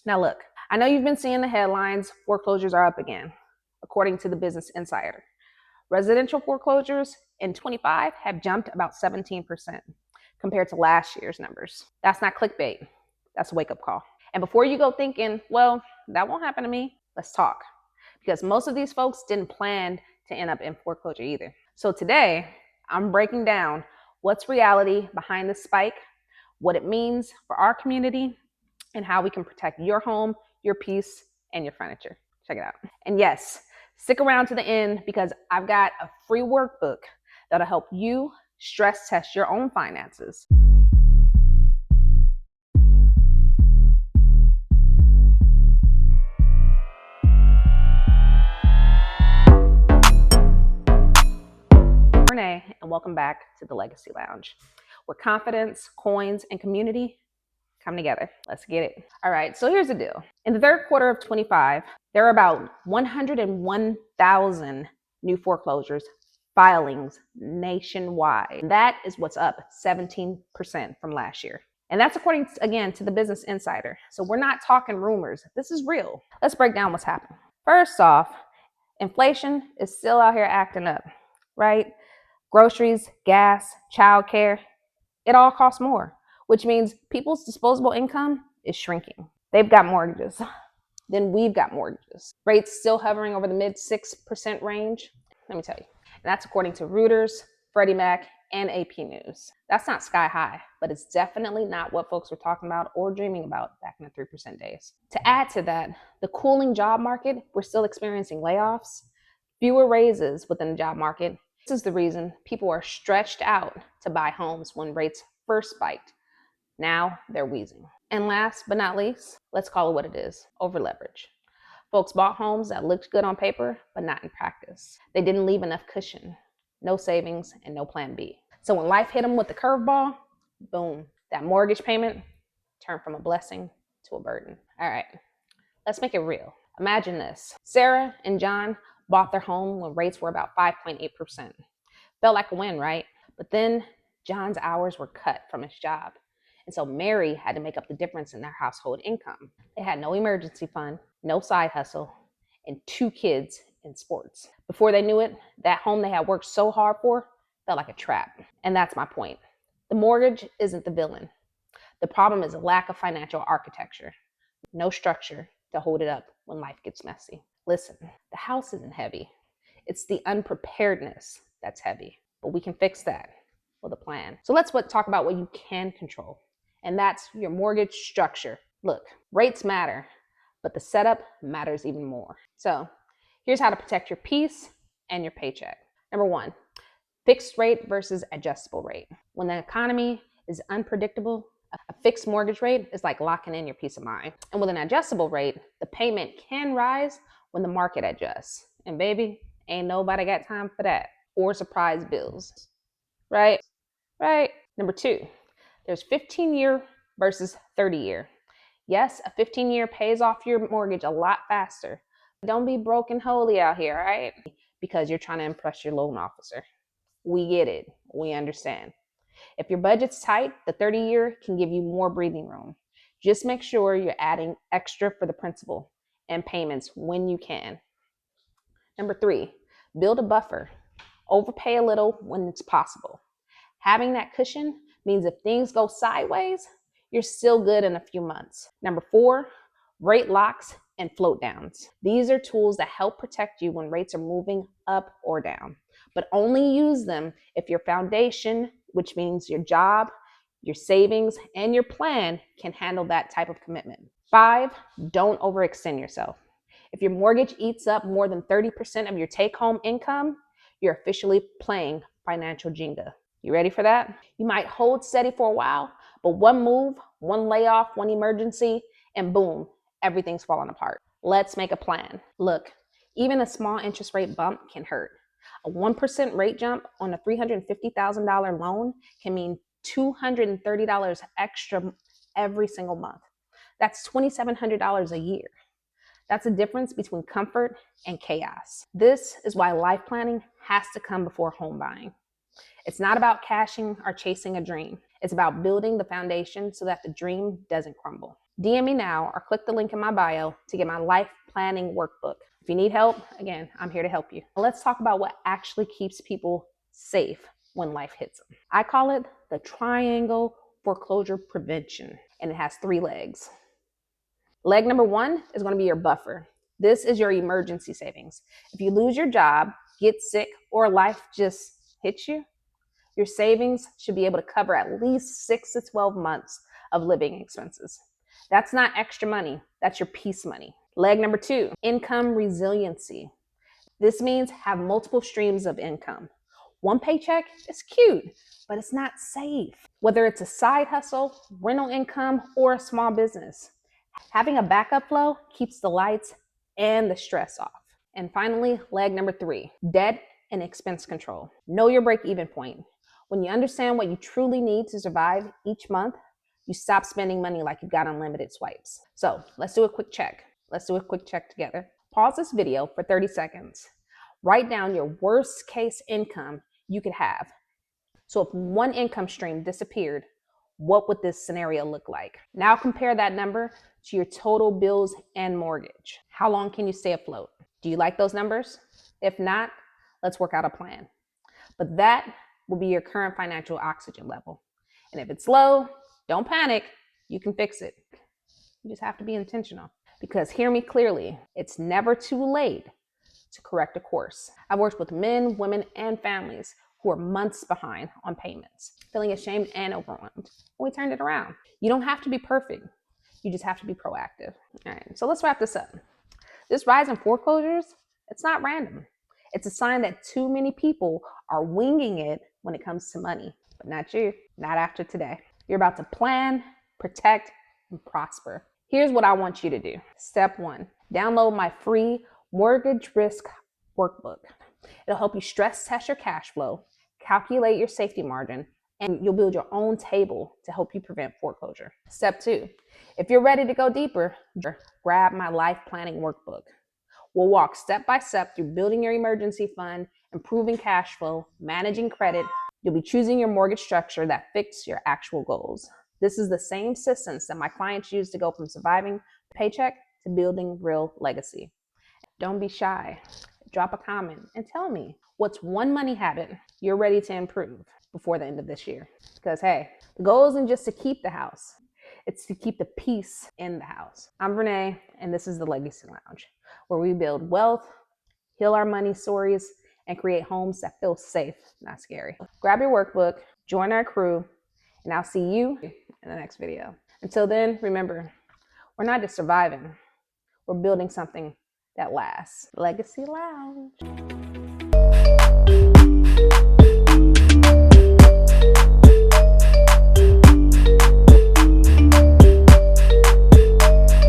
Now look, I know you've been seeing the headlines, foreclosures are up again, according to the Business Insider. Residential foreclosures in 25 have jumped about 17% compared to last year's numbers. That's not clickbait, that's a wake-up call. And before you go thinking, well, that won't happen to me, let's talk. Because most of these folks didn't plan to end up in foreclosure either. So today, I'm breaking down what's reality behind the spike, what it means for our community, and how we can protect your home, your peace, and your furniture. Check it out. And yes, stick around to the end because I've got a free workbook that'll help you stress test your own finances. Vernae, and welcome back to the Legacy Lounge, where confidence, coins, and community come together. Let's get it. All right, so here's the deal. In the third quarter of 25, there are about 101,000 new foreclosures filings nationwide. That is what's up 17% from last year. And that's according, again, to the Business Insider. So we're not talking rumors. This is real. Let's break down what's happening. First off, inflation is still out here acting up, right? Groceries, gas, childcare, it all costs more, which means people's disposable income is shrinking. They've got mortgages. Then we've got mortgages. Rates still hovering over the mid 6% range. Let me tell you. And that's according to Reuters, Freddie Mac, and AP News. That's not sky high, but it's definitely not what folks were talking about or dreaming about back in the 3% days. To add to that, the cooling job market, we're still experiencing layoffs, fewer raises within the job market. This is the reason people are stretched out to buy homes when rates first spiked. Now they're wheezing. And last but not least, let's call it what it is, over leverage. Folks bought homes that looked good on paper, but not in practice. They didn't leave enough cushion, no savings, and no plan B. So when life hit them with the curveball, boom, that mortgage payment turned from a blessing to a burden. All right, let's make it real. Imagine this. Sarah and John bought their home when rates were about 5.8%. Felt like a win, right? But then John's hours were cut from his job. And so Mary had to make up the difference in their household income. They had no emergency fund, no side hustle, and 2 kids in sports. Before they knew it, that home they had worked so hard for felt like a trap. And that's my point. The mortgage isn't the villain. The problem is a lack of financial architecture, no structure to hold it up when life gets messy. Listen, the house isn't heavy. It's the unpreparedness that's heavy, but we can fix that with a plan. So let's talk about what you can control, and that's your mortgage structure. Look, rates matter, but the setup matters even more. So here's how to protect your peace and your paycheck. Number 1, fixed rate versus adjustable rate. When the economy is unpredictable, a fixed mortgage rate is like locking in your peace of mind. And with an adjustable rate, the payment can rise when the market adjusts. And baby, ain't nobody got time for that. Or surprise bills, right? Right. Number 2, there's 15-year versus 30-year. Yes, a 15-year pays off your mortgage a lot faster. Don't be broken holy out here, right? Because you're trying to impress your loan officer. We get it. We understand. If your budget's tight, the 30-year can give you more breathing room. Just make sure you're adding extra for the principal and payments when you can. Number 3, build a buffer. Overpay a little when it's possible. Having that cushion means if things go sideways, you're still good in a few months. Number 4, rate locks and float downs. These are tools that help protect you when rates are moving up or down, but only use them if your foundation, which means your job, your savings, and your plan can handle that type of commitment. 5, don't overextend yourself. If your mortgage eats up more than 30% of your take-home income, you're officially playing financial Jenga. You ready for that? You might hold steady for a while, but one move, one layoff, one emergency, and boom, everything's falling apart. Let's make a plan. Look, even a small interest rate bump can hurt. A 1% rate jump on a $350,000 loan can mean $230 extra every single month. That's $2,700 a year. That's the difference between comfort and chaos. This is why life planning has to come before home buying. It's not about cashing or chasing a dream. It's about building the foundation so that the dream doesn't crumble. DM me now or click the link in my bio to get my life planning workbook. If you need help, again, I'm here to help you. Let's talk about what actually keeps people safe when life hits them. I call it the triangle foreclosure prevention, and it has 3 legs. Leg number 1 is going to be your buffer. This is your emergency savings. If you lose your job, get sick, or life just hits you, your savings should be able to cover at least 6 to 12 months of living expenses. That's not extra money, that's your peace money. Leg number 2, income resiliency. This means have multiple streams of income. One paycheck is cute, but it's not safe. Whether it's a side hustle, rental income, or a small business, having a backup flow keeps the lights and the stress off. And finally, leg number 3, debt and expense control. Know your break-even point. When you understand what you truly need to survive each month, you stop spending money like you've got unlimited swipes. So let's do a quick check. Let's do a quick check together. Pause this video for 30 seconds. Write down your worst case income you could have. So if one income stream disappeared, what would this scenario look like? Now compare that number to your total bills and mortgage. How long can you stay afloat? Do you like those numbers? If not, let's work out a plan. But that will be your current financial oxygen level. And if it's low, don't panic, you can fix it. You just have to be intentional. Because hear me clearly, it's never too late to correct a course. I've worked with men, women, and families who are months behind on payments, feeling ashamed and overwhelmed. We turned it around. You don't have to be perfect. You just have to be proactive. All right, so let's wrap this up. This rise in foreclosures, it's not random. It's a sign that too many people are winging it when it comes to money, but not you, not after today. You're about to plan, protect, and prosper. Here's what I want you to do. Step 1, download my free mortgage risk workbook. It'll help you stress test your cash flow, calculate your safety margin, and you'll build your own table to help you prevent foreclosure. Step 2, if you're ready to go deeper, grab my life planning workbook. We'll walk step by step through building your emergency fund, improving cash flow, managing credit. You'll be choosing your mortgage structure that fits your actual goals. This is the same systems that my clients use to go from surviving paycheck to building real legacy. Don't be shy. Drop a comment and tell me what's one money habit you're ready to improve before the end of this year. Because hey, the goal isn't just to keep the house, it's to keep the peace in the house. I'm Vernae, and this is the Legacy Lounge, where we build wealth, heal our money stories, and create homes that feel safe, not scary. Grab your workbook, join our crew, and I'll see you in the next video. Until then, remember, we're not just surviving, we're building something that lasts. Legacy Lounge.